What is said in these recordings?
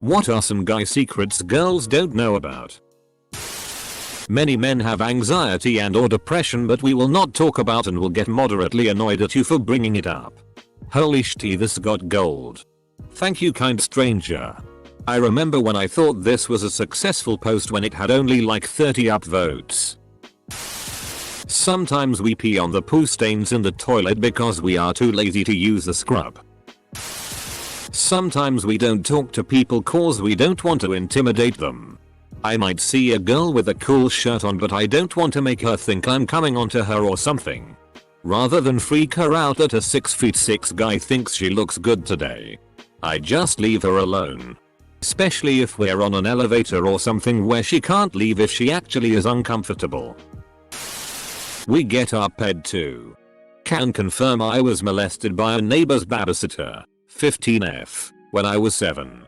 What are some guy secrets girls don't know about? Many men have anxiety and or depression, but we will not talk about and will get moderately annoyed at you for bringing it up. Holy shit, this got gold. Thank you, kind stranger. I remember when I thought this was a successful post when it had only like 30 upvotes. Sometimes we pee on the poo stains in the toilet because we are too lazy to use the scrub. Sometimes we don't talk to people cause we don't want to intimidate them. I might see a girl with a cool shirt on, but I don't want to make her think I'm coming onto her or something. Rather than freak her out that a 6'6" guy thinks she looks good today, I just leave her alone. Especially if we're on an elevator or something where she can't leave if she actually is uncomfortable. We get our ped too. Can confirm I was molested by a neighbor's babysitter, 15F, when I was 7.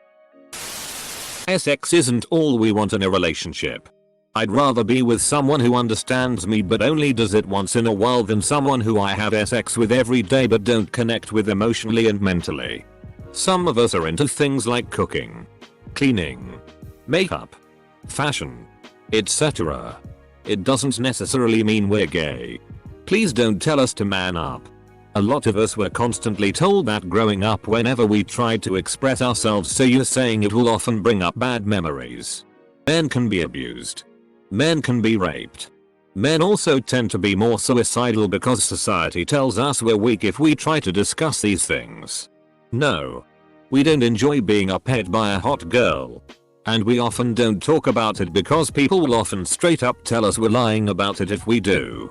Sex isn't all we want in a relationship. I'd rather be with someone who understands me but only does it once in a while than someone who I have sex with every day but don't connect with emotionally and mentally. Some of us are into things like cooking, cleaning, makeup, fashion, etc. It doesn't necessarily mean we're gay. Please don't tell us to man up. A lot of us were constantly told that growing up whenever we tried to express ourselves, so you're saying it will often bring up bad memories. Men can be abused. Men can be raped. Men also tend to be more suicidal because society tells us we're weak if we try to discuss these things. No. We don't enjoy being upped by a hot girl. And we often don't talk about it because people will often straight up tell us we're lying about it if we do.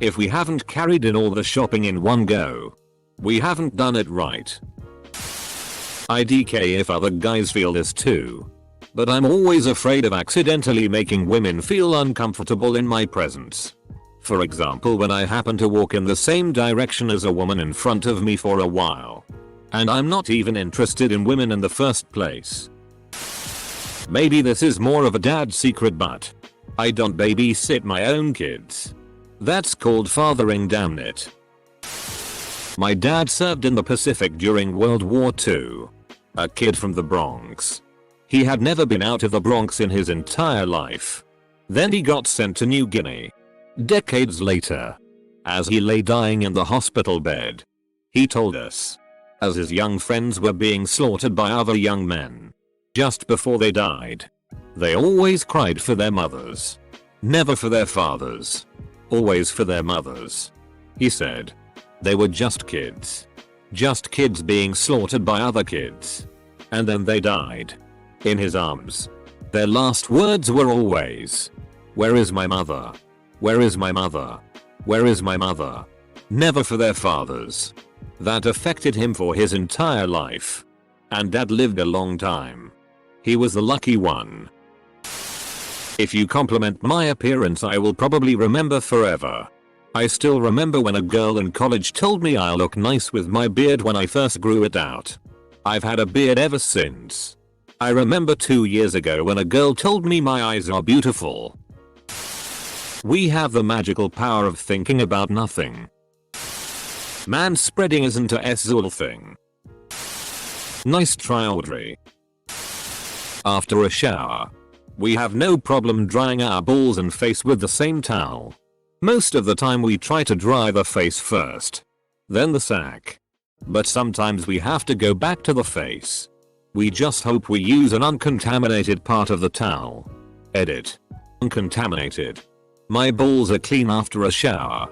If we haven't carried in all the shopping in one go, we haven't done it right. IDK if other guys feel this too. But I'm always afraid of accidentally making women feel uncomfortable in my presence. For example, when I happen to walk in the same direction as a woman in front of me for a while. And I'm not even interested in women in the first place. Maybe this is more of a dad secret, but I don't babysit my own kids. That's called fathering, damn it. My dad served in the Pacific during World War II. A kid from the Bronx. He had never been out of the Bronx in his entire life. Then he got sent to New Guinea. Decades later, as he lay dying in the hospital bed, he told us, as his young friends were being slaughtered by other young men, just before they died, they always cried for their mothers. Never for their fathers. Always for their mothers. He said. They were just kids. Just kids being slaughtered by other kids. And then they died. In his arms. Their last words were always, "Where is my mother? Where is my mother? Where is my mother?" Never for their fathers. That affected him for his entire life. And dad lived a long time. He was the lucky one. If you compliment my appearance, I will probably remember forever. I still remember when a girl in college told me I look nice with my beard when I first grew it out. I've had a beard ever since. I remember 2 years ago when a girl told me my eyes are beautiful. We have the magical power of thinking about nothing. Manspreading isn't a Szul thing. Nice try, Audrey. After a shower, we have no problem drying our balls and face with the same towel. Most of the time we try to dry the face first, then the sack. But sometimes we have to go back to the face. We just hope we use an uncontaminated part of the towel. Edit. Uncontaminated. My balls are clean after a shower.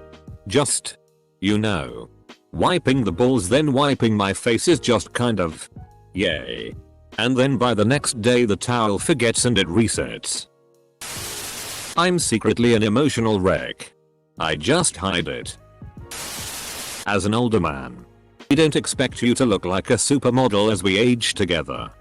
Just, you know. Wiping the balls then wiping my face is just kind of, yay. And then by the next day the towel forgets and it resets. I'm secretly an emotional wreck. I just hide it. As an older man, we don't expect you to look like a supermodel as we age together.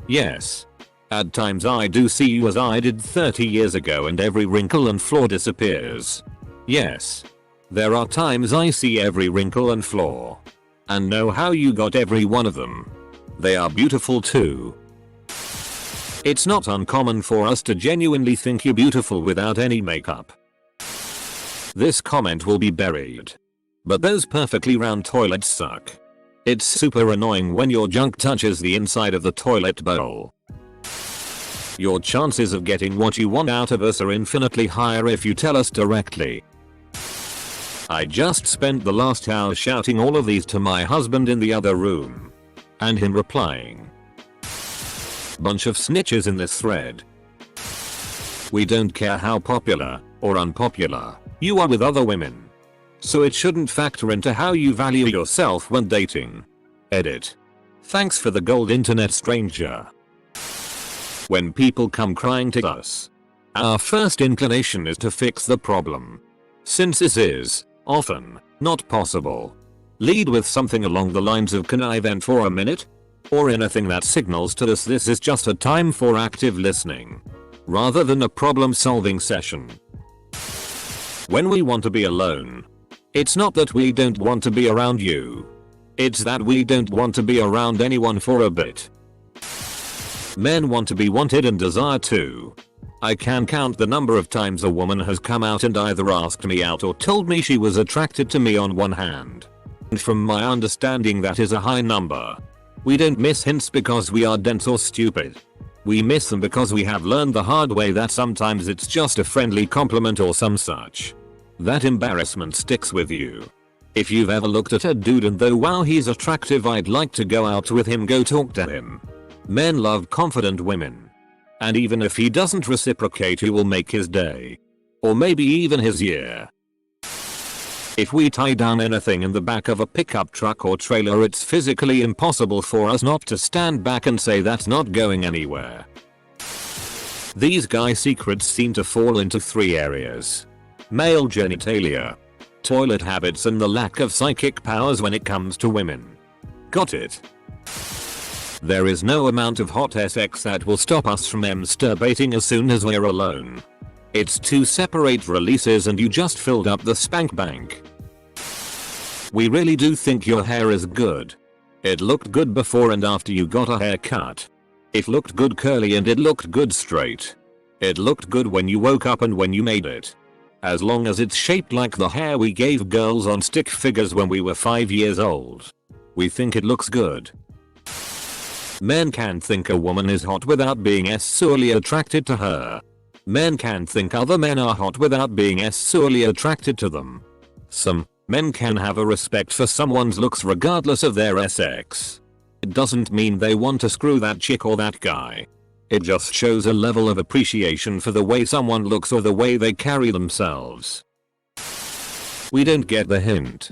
Yes. At times I do see you as I did 30 years ago and every wrinkle and flaw disappears. Yes. There are times I see every wrinkle and flaw. And know how you got every one of them. They are beautiful too. It's not uncommon for us to genuinely think you're beautiful without any makeup. This comment will be buried. But those perfectly round toilets suck. It's super annoying when your junk touches the inside of the toilet bowl. Your chances of getting what you want out of us are infinitely higher if you tell us directly. I just spent the last hour shouting all of these to my husband in the other room. And him replying. Bunch of snitches in this thread. We don't care how popular or unpopular you are with other women. So it shouldn't factor into how you value yourself when dating. Edit. Thanks for the gold internet stranger. When people come crying to us, our first inclination is to fix the problem. Since this is, often, not possible. Lead with something along the lines of "can I vent for a minute?" Or anything that signals to us this is just a time for active listening, rather than a problem solving session. When we want to be alone, it's not that we don't want to be around you. It's that we don't want to be around anyone for a bit. Men want to be wanted and desire too. I can count the number of times a woman has come out and either asked me out or told me she was attracted to me on one hand. And from my understanding that is a high number. We don't miss hints because we are dense or stupid. We miss them because we have learned the hard way that sometimes it's just a friendly compliment or some such. That embarrassment sticks with you. If you've ever looked at a dude and though wow he's attractive I'd like to go out with him, go talk to him. Men love confident women. And even if he doesn't reciprocate you will make his day. Or maybe even his year. If we tie down anything in the back of a pickup truck or trailer it's physically impossible for us not to stand back and say that's not going anywhere. These guy secrets seem to fall into 3 areas. Male genitalia, toilet habits and the lack of psychic powers when it comes to women. Got it? There is no amount of hot sex that will stop us from masturbating as soon as we're alone. It's 2 separate releases and you just filled up the spank bank. We really do think your hair is good. It looked good before and after you got a haircut. It looked good curly and it looked good straight. It looked good when you woke up and when you made it. As long as it's shaped like the hair we gave girls on stick figures when we were 5 years old. We think it looks good. Men can think a woman is hot without being sexually attracted to her. Men can think other men are hot without being sexually attracted to them. Some men can have a respect for someone's looks regardless of their sex. It doesn't mean they want to screw that chick or that guy. It just shows a level of appreciation for the way someone looks or the way they carry themselves. We don't get the hint.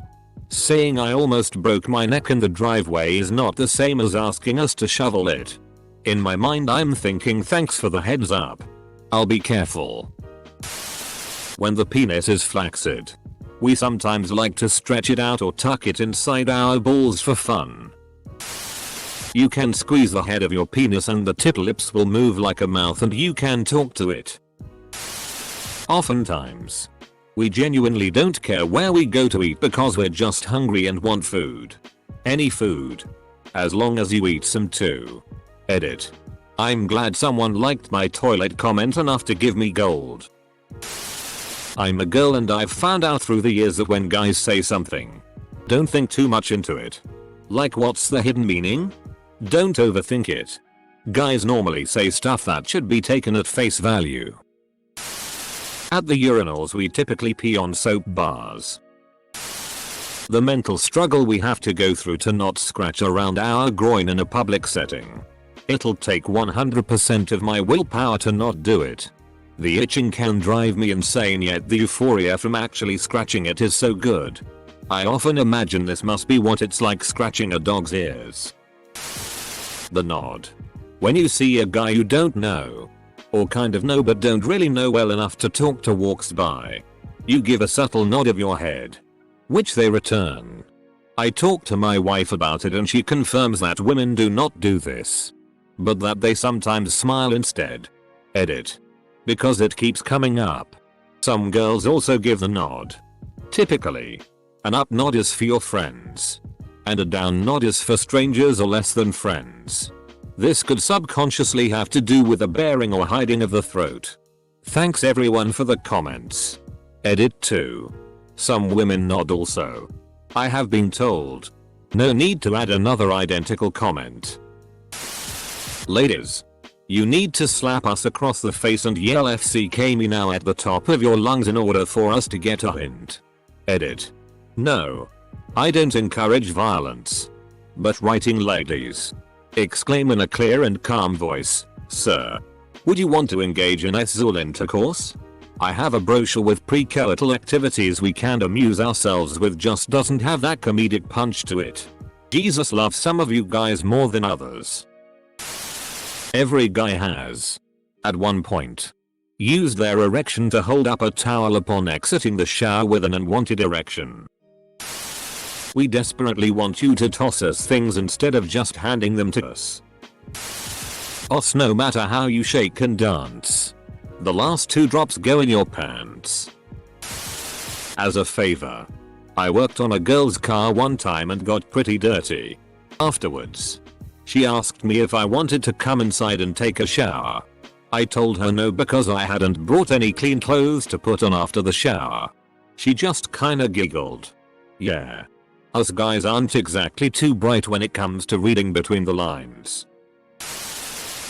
Saying I almost broke my neck in the driveway is not the same as asking us to shovel it. In my mind I'm thinking thanks for the heads up. I'll be careful. When the penis is flaccid, we sometimes like to stretch it out or tuck it inside our balls for fun. You can squeeze the head of your penis and the tip lips will move like a mouth and you can talk to it. Oftentimes, we genuinely don't care where we go to eat because we're just hungry and want food. Any food. As long as you eat some too. Edit. I'm glad someone liked my toilet comment enough to give me gold. I'm a girl and I've found out through the years that when guys say something, don't think too much into it. Like what's the hidden meaning? Don't overthink it. Guys normally say stuff that should be taken at face value. At the urinals we typically pee on soap bars. The mental struggle we have to go through to not scratch around our groin in a public setting. It'll take 100% of my willpower to not do it. The itching can drive me insane yet the euphoria from actually scratching it is so good. I often imagine this must be what it's like scratching a dog's ears. The nod. When you see a guy you don't know, or kind of know but don't really know well enough to talk to walks by, you give a subtle nod of your head, which they return. I talked to my wife about it and she confirms that women do not do this, but that they sometimes smile instead. Edit. Because it keeps coming up. Some girls also give the nod. Typically, an up nod is for your friends, and a down nod is for strangers or less than friends. This could subconsciously have to do with a baring or hiding of the throat. Thanks everyone for the comments. Edit 2. Some women nod also. I have been told. No need to add another identical comment. Ladies, you need to slap us across the face and yell FCK me now at the top of your lungs in order for us to get a hint. Edit. No. I don't encourage violence. But writing ladies. Exclaim in a clear and calm voice, sir. Would you want to engage in sexual intercourse? I have a brochure with pre-coital activities we can amuse ourselves with, just doesn't have that comedic punch to it. Jesus loves some of you guys more than others. Every guy has, at one point, used their erection to hold up a towel upon exiting the shower with an unwanted erection. We desperately want you to toss us things instead of just handing them to us. Os, no matter how you shake and dance, the last 2 drops go in your pants. As a favor, I worked on a girl's car one time and got pretty dirty. Afterwards, she asked me if I wanted to come inside and take a shower. I told her no because I hadn't brought any clean clothes to put on after the shower. She just kinda giggled. Yeah. Us guys aren't exactly too bright when it comes to reading between the lines.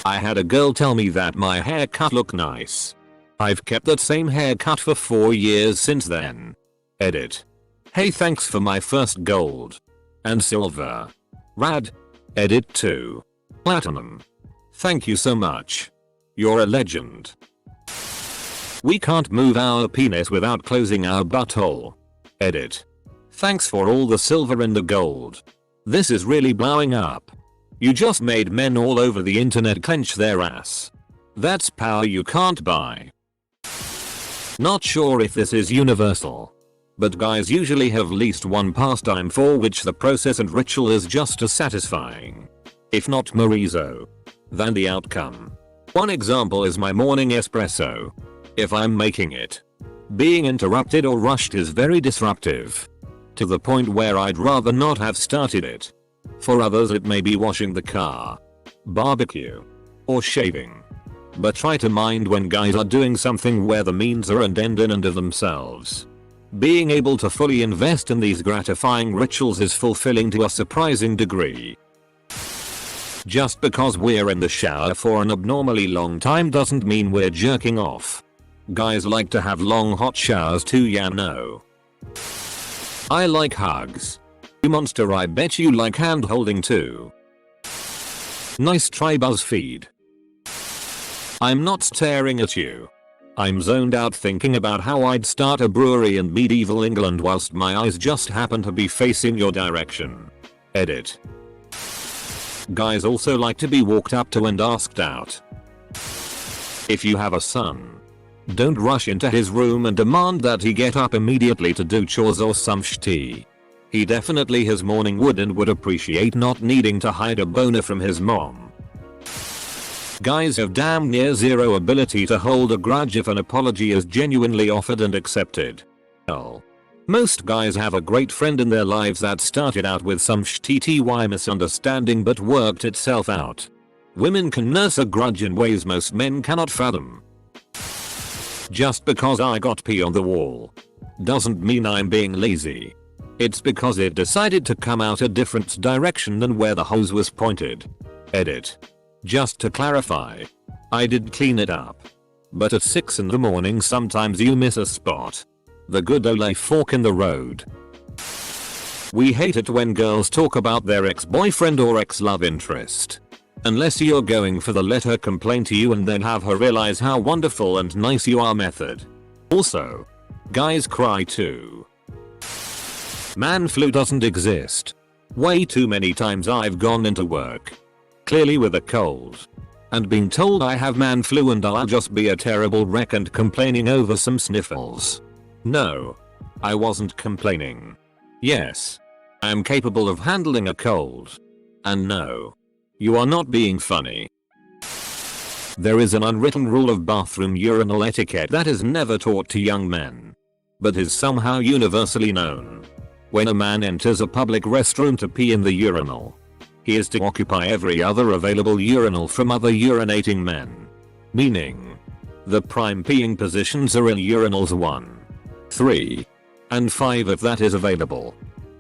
I had a girl tell me that my haircut looked nice. I've kept that same haircut for 4 years since then. Edit. Hey, thanks for my first gold. And silver. Rad. Edit 2. Platinum. Thank you so much. You're a legend. We can't move our penis without closing our butthole. Edit. Thanks for all the silver and the gold. This is really blowing up. You just made men all over the internet clench their ass. That's power you can't buy. Not sure if this is universal, but guys usually have at least one pastime for which the process and ritual is just as satisfying, if not morizo, than the outcome. One example is my morning espresso. If I'm making it, being interrupted or rushed is very disruptive, to the point where I'd rather not have started it. For others it may be washing the car, barbecue, or shaving. But try to mind when guys are doing something where the means are an end in and of themselves. Being able to fully invest in these gratifying rituals is fulfilling to a surprising degree. Just because we're in the shower for an abnormally long time doesn't mean we're jerking off. Guys like to have long hot showers too, ya know. I like hugs. You monster, I bet you like hand holding too. Nice try, BuzzFeed. I'm not staring at you. I'm zoned out thinking about how I'd start a brewery in medieval England whilst my eyes just happen to be facing your direction. Edit. Guys also like to be walked up to and asked out. If you have a son, don't rush into his room and demand that he get up immediately to do chores or some shitty. He definitely has morning wood and would appreciate not needing to hide a boner from his mom. Guys have damn near zero ability to hold a grudge if an apology is genuinely offered and accepted. Hell, most guys have a great friend in their lives that started out with some shitty misunderstanding but worked itself out. Women can nurse a grudge in ways most men cannot fathom. Just because I got pee on the wall doesn't mean I'm being lazy. It's because it decided to come out a different direction than where the hose was pointed. Edit. Just to clarify, I did clean it up. But at 6 in the morning sometimes you miss a spot. The good ole fork in the road. We hate it when girls talk about their ex-boyfriend or ex-love interest. Unless you're going for the let her complain to you and then have her realize how wonderful and nice you are method. Also, guys cry too. Man flu doesn't exist. Way too many times I've gone into work, clearly with a cold, and being told I have man flu and I'll just be a terrible wreck and complaining over some sniffles. No, I wasn't complaining. Yes, I am capable of handling a cold. And no, you are not being funny. There is an unwritten rule of bathroom urinal etiquette that is never taught to young men, but is somehow universally known. When a man enters a public restroom to pee in the urinal, he is to occupy every other available urinal from other urinating men. Meaning, the prime peeing positions are in urinals 1, 3, and 5 if that is available.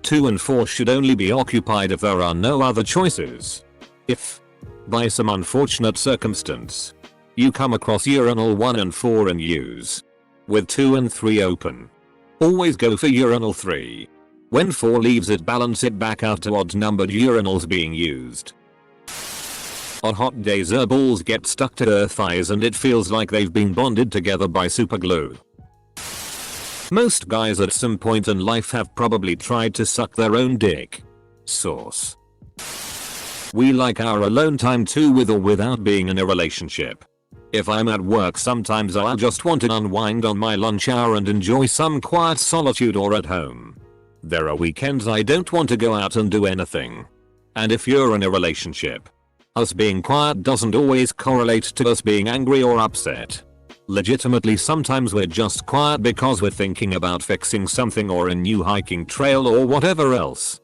2 and 4 should only be occupied if there are no other choices. If, by some unfortunate circumstance, you come across urinal 1 and 4 and use, with 2 and 3 open, always go for urinal 3. When 4 leaves it, balance it back out to odd numbered urinals being used. On hot days our balls get stuck to her thighs and it feels like they've been bonded together by superglue. Most guys at some point in life have probably tried to suck their own dick. Source. We like our alone time too, with or without being in a relationship. If I'm at work, sometimes I just want to unwind on my lunch hour and enjoy some quiet solitude, or at home. There are weekends I don't want to go out and do anything. And if you're in a relationship, us being quiet doesn't always correlate to us being angry or upset. Legitimately, sometimes we're just quiet because we're thinking about fixing something or a new hiking trail or whatever else.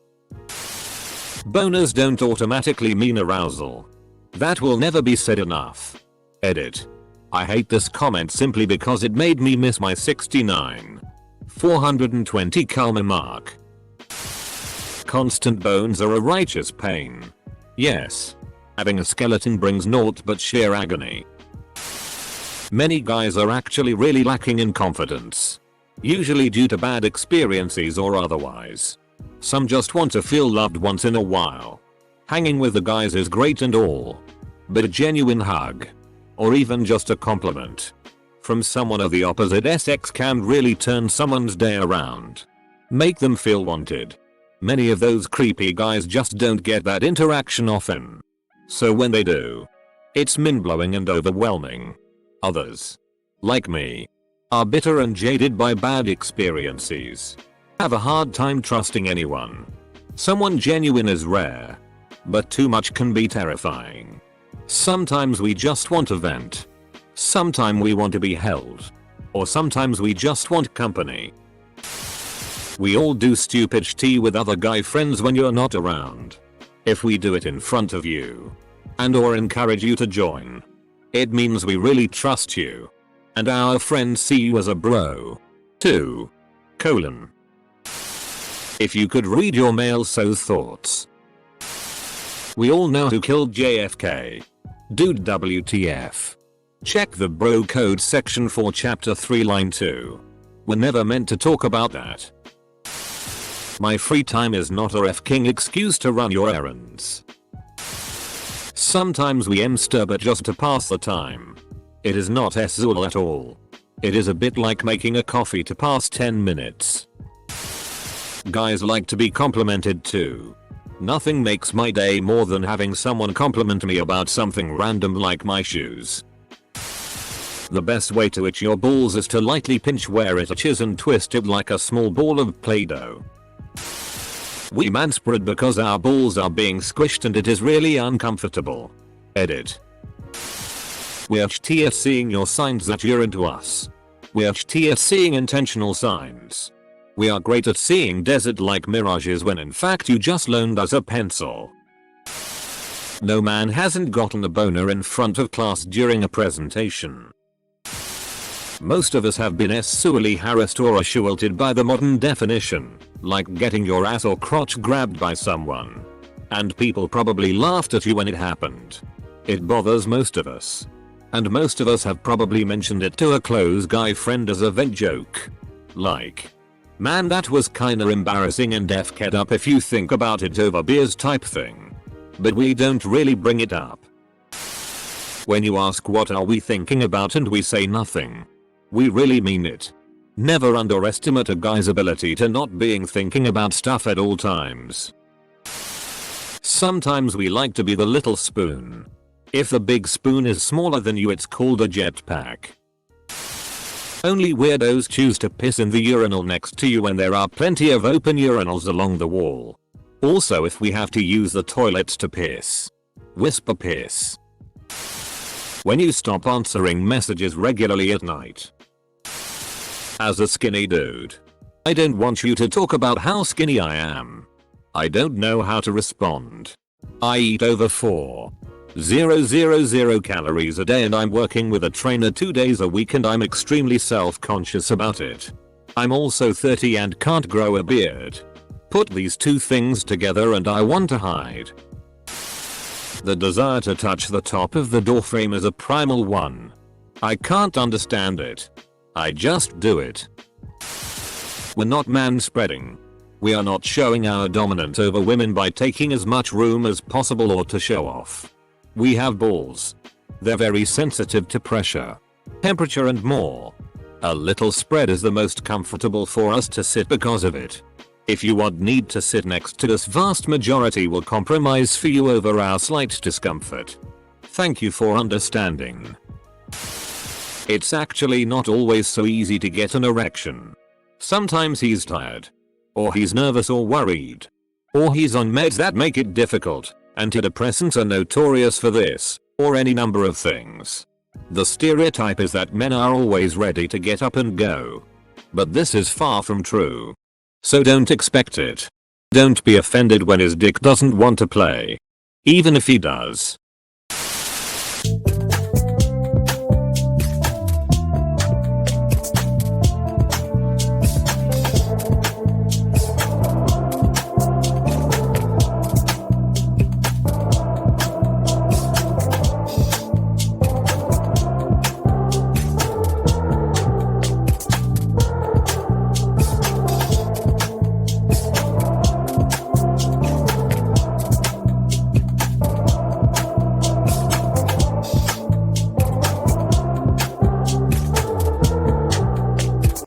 Boners don't automatically mean arousal. That will never be said enough. Edit. I hate this comment simply because it made me miss my 69,420 Kalma mark. Constant bones are a righteous pain. Yes. Having a skeleton brings naught but sheer agony. Many guys are actually really lacking in confidence. Usually due to bad experiences or otherwise. Some just want to feel loved once in a while. Hanging with the guys is great and all. But a genuine hug, or even just a compliment from someone of the opposite sex can really turn someone's day around. Make them feel wanted. Many of those creepy guys just don't get that interaction often. So when they do, it's mind-blowing and overwhelming. Others, like me, are bitter and jaded by bad experiences. Have a hard time trusting anyone. Someone genuine is rare, but too much can be terrifying. Sometimes we just want to vent. Sometimes we want to be held. Or sometimes we just want company. We all do stupid shit with other guy friends when you're not around. If we do it in front of you, and or encourage you to join, it means we really trust you. And our friends see you as a bro. 2. If you could read your mail, so thoughts. We all know who killed JFK. Dude, WTF. Check the bro code section for chapter 3 line 2. We're never meant to talk about that. My free time is not a f-king excuse to run your errands. Sometimes we mster, but just to pass the time. It is not s-zul at all. It is a bit like making a coffee to pass 10 minutes. Guys like to be complimented too. Nothing makes my day more than having someone compliment me about something random like my shoes. The best way to itch your balls is to lightly pinch where it itches and twist it like a small ball of Play-Doh. We manspread because our balls are being squished and it is really uncomfortable. Edit. We're cht at seeing your signs that you're into us. We're cht at seeing intentional signs. We are great at seeing desert-like mirages when in fact you just loaned us a pencil. No man hasn't gotten a boner in front of class during a presentation. Most of us have been sexually harassed or assaulted by the modern definition, like getting your ass or crotch grabbed by someone. And people probably laughed at you when it happened. It bothers most of us. And most of us have probably mentioned it to a close guy friend as a vent joke. Like, man, that was kinda embarrassing and f-ked up if you think about it over beers type thing. But we don't really bring it up. When you ask what are we thinking about and we say nothing, we really mean it. Never underestimate a guy's ability to not being thinking about stuff at all times. Sometimes we like to be the little spoon. If the big spoon is smaller than you, it's called a jetpack. Only weirdos choose to piss in the urinal next to you when there are plenty of open urinals along the wall. Also, if we have to use the toilets to piss, whisper piss. When you stop answering messages regularly at night. As a skinny dude, I don't want you to talk about how skinny I am. I don't know how to respond. I eat over 4,000 calories a day and I'm working with a trainer 2 days a week and I'm extremely self-conscious about it. I'm also 30 and can't grow a beard. put these two things together and I want to hide. The desire to touch the top of the doorframe is a primal one. I can't understand it. I just do it. We're not manspreading. We are not showing our dominance over women by taking as much room as possible or to show off. We have balls. They're very sensitive to pressure, temperature and more. A little spread is the most comfortable for us to sit because of it. If you would need to sit next to us, vast majority will compromise for you over our slight discomfort. Thank you for understanding. It's actually not always so easy to get an erection. Sometimes he's tired. Or he's nervous or worried. Or he's on meds that make it difficult. Antidepressants are notorious for this, or any number of things. The stereotype is that men are always ready to get up and go. But this is far from true. So don't expect it. Don't be offended when his dick doesn't want to play. Even if he does.